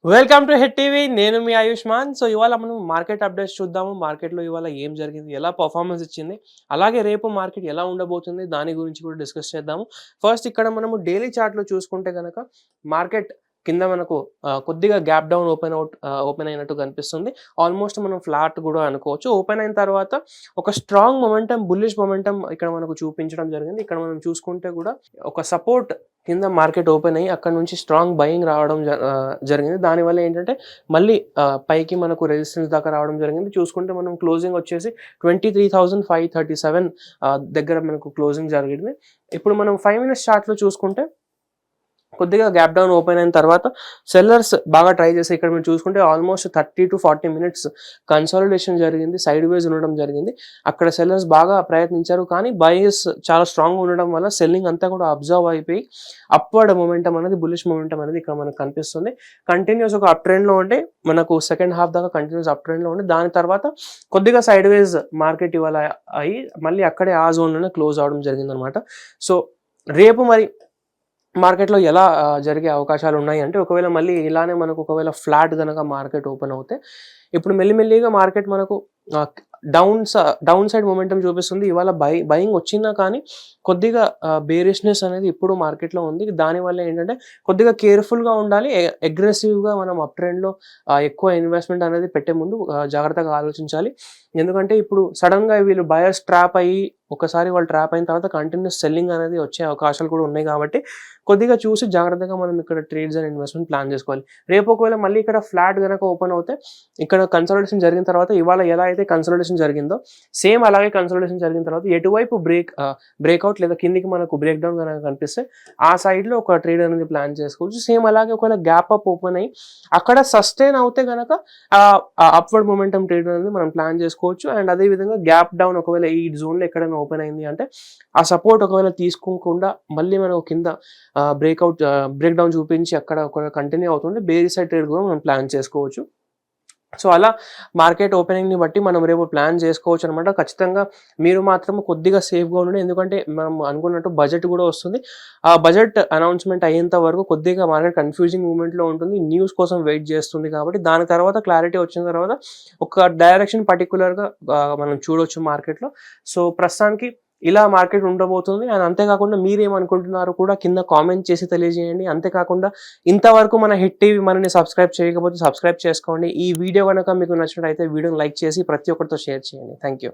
Welcome to hit TV. నేను మీ Ayushman. So ఇవాళ మనం మార్కెట్ అప్డేట్స్ చూద్దాము. మార్కెట్‌లో ఇవాళ ఏం జరిగింది? ఎలా పర్ఫార్మెన్స్ ఇచ్చింది? అలాగే రేపు మార్కెట్ ఎలా ఉండబోతుంది? దాని గురించి కూడా డిస్కస్ చేద్దాము. ఫస్ట్ ఇక్కడ మనము డైలీ చార్ట్‌లో చూసుకుంటే గనక మార్కెట్ కింద మనకు కొద్దిగా గ్యాప్ డౌన్ ఓపెన్ అయినట్టు కనిపిస్తుంది. ఆల్మోస్ట్ మనం ఫ్లాట్ కూడా అనుకోవచ్చు. ఓపెన్ అయిన తర్వాత ఒక స్ట్రాంగ్ మొమెంటమ్, బుల్లిష్ మొమెంటమ్ ఇక్కడ మనకు చూపించడం జరిగింది. ఇక్కడ మనం చూసుకుంటే కూడా ఒక సపోర్ట్ కింద మార్కెట్ ఓపెన్ అయ్యి అక్కడ నుంచి స్ట్రాంగ్ బయింగ్ రావడం జరిగింది. దానివల్ల ఏంటంటే మళ్ళీ పైకి మనకు రెసిస్టెన్స్ దాకా రావడం జరిగింది. చూసుకుంటే మనం క్లోజింగ్ వచ్చేసి 23,537 దగ్గర మనకు క్లోజింగ్ జరిగింది. ఇప్పుడు మనం 5 మినిట్స్ చార్ట్‌లో చూసుకుంటే కొద్దిగా గ్యాప్ డౌన్ ఓపెన్ అయిన తర్వాత సెల్లర్స్ బాగా ట్రై చేసి ఇక్కడ మీరు చూసుకుంటే ఆల్మోస్ట్ 30-40 మినిట్స్ కన్సాలిడేషన్ జరిగింది. సైడ్ వేస్ ఉండడం జరిగింది. అక్కడ సెల్లర్స్ బాగా ప్రయత్నించారు. కానీ బయర్స్ చాలా స్ట్రాంగ్‌గా ఉండడం వల్ల సెల్లింగ్ అంతా కూడా అబ్జర్వ్ అయిపోయి అప్వర్డ్ మొమెంటమ్ అనేది, బుల్లిష్ మొమెంటమ్ అనేది ఇక్కడ మనకు కనిపిస్తుంది. కంటిన్యూస్ ఒక అప్ ట్రెండ్‌లో ఉంటే మనకు సెకండ్ హాఫ్ దాకా కంటిన్యూస్ అప్ ట్రెండ్‌లో ఉండి దాని తర్వాత కొద్దిగా సైడ్ వేస్ మార్కెట్ ఇవాళ అయ్యి మళ్ళీ అక్కడే ఆ జోన్‌లోనే క్లోజ్ అవ్వడం జరిగిందనమాట. సో రేపు మరి మార్కెట్‌లో ఎలా జరిగే అవకాశాలున్నాయి అంటే, ఒకవేళ మళ్ళీ ఇలానే మనకు ఒకవేళ ఫ్లాట్ గనక మార్కెట్ ఓపెన్ అవుతే, ఇప్పుడు మెల్లిమెల్లిగా మార్కెట్ మనకు ఆహ్, డౌన్ సైడ్ మొమెంటమ్ చూపిస్తుంది. ఇవాళ బయింగ్ వచ్చినా కానీ కొద్దిగా బేరిష్‌నెస్ అనేది ఇప్పుడు మార్కెట్‌లో ఉంది. దానివల్ల ఏంటంటే కొద్దిగా కేర్‌ఫుల్‌గా ఉండాలి. అగ్రెసివ్‌గా మనం అప్ ట్రెండ్‌లో ఎక్కువ ఇన్వెస్ట్‌మెంట్ అనేది పెట్టే ముందు జాగ్రత్తగా ఆలోచించాలి. ఎందుకంటే ఇప్పుడు సడెన్‌గా వీళ్ళు బయర్స్ ట్రాప్ అయ్యి ఒకసారి వాళ్ళు ట్రాప్ అయిన తర్వాత కంటిన్యూస్ సెల్లింగ్ అనేది వచ్చే అవకాశాలు కూడా ఉన్నాయి కాబట్టి కొద్దిగా చూసి జాగ్రత్తగా మనం ఇక్కడ ట్రేడ్స్ అండ్ ఇన్వెస్ట్‌మెంట్ ప్లాన్ చేసుకోవాలి. రేపు ఒకవేళ మళ్ళీ ఇక్కడ ఫ్లాట్ గనక ఓపెన్ అవుతే ఇక్కడ కన్సాలిడేషన్ జరిగిన తర్వాత ఇవాళ ఎలా అయితే కన్సాలిడేషన్ జరిగిందో సేమ్ అలాగే కన్సాలిడేషన్ జరిగిన తర్వాత ఎటువైపు బ్రేక్‌ఔట్ లేదా కిందికి మనకు బ్రేక్ డౌన్ గనక కనిపిస్తే ఆ సైడ్‌లో ఒక ట్రేడ్ అనేది ప్లాన్ చేసుకోవచ్చు. సేమ్ అలాగే ఒకవేళ గ్యాప్ అప్ ఓపెన్ అయ్యి అక్కడ సస్టైన్ అవుతే గనక అప్‌వర్డ్ మొమెంటమ్ ట్రేడ్ అనేది మనం ప్లాన్ చేసుకోవచ్చు. అండ్ అదే విధంగా గ్యాప్ డౌన్ ఒకవేళ ఈ జోన్‌లో ఎక్కడైనా ఓపెన్ అయింది అంటే ఆ సపోర్ట్ ఒకవేళ తీసుకోకుండా మళ్ళీ మనం కింద బ్రేక్ డౌన్ చూపించి అక్కడ ఒక కంటిన్యూ అవుతుంటే బేరీ సైడ్ ట్రేడ్ కూడా మనం ప్లాన్ చేసుకోవచ్చు. సో అలా మార్కెట్ ఓపెనింగ్‌ని బట్టి మనం రేపు ప్లాన్ చేసుకోవచ్చు అనమాట. ఖచ్చితంగా మీరు మాత్రం కొద్దిగా సేఫ్‌గా ఉండండి. ఎందుకంటే మనం అనుకున్నట్టు బడ్జెట్ కూడా వస్తుంది. ఆ బడ్జెట్ అనౌన్స్‌మెంట్ అయ్యేంత వరకు కొద్దిగా మార్కెట్ కన్‌ఫ్యూజింగ్ మూవ్‌మెంట్‌లో ఉంటుంది. న్యూస్ కోసం వెయిట్ చేస్తుంది కాబట్టి దాని తర్వాత క్లారిటీ వచ్చిన తర్వాత ఒక డైరెక్షన్ పర్టిక్యులర్‌గా మనం చూడొచ్చు మార్కెట్‌లో. సో ప్రస్తుతానికి ఇలా మార్కెట్ ఉండబోతుంది. అండ్ అంతేకాకుండా మీరేమనుకుంటున్నారో కూడా కింద కామెంట్ చేసి తెలియజేయండి. అంతేకాకుండా ఇంతవరకు మన హిట్ టీవీ మనని సబ్స్క్రైబ్ చేయకపోతే సబ్స్క్రైబ్ చేసుకోండి. ఈ వీడియో గనక మీకు నచ్చినట్టయితే వీడియోని లైక్ చేసి ప్రతి ఒక్కరితో షేర్ చేయండి. Thank you.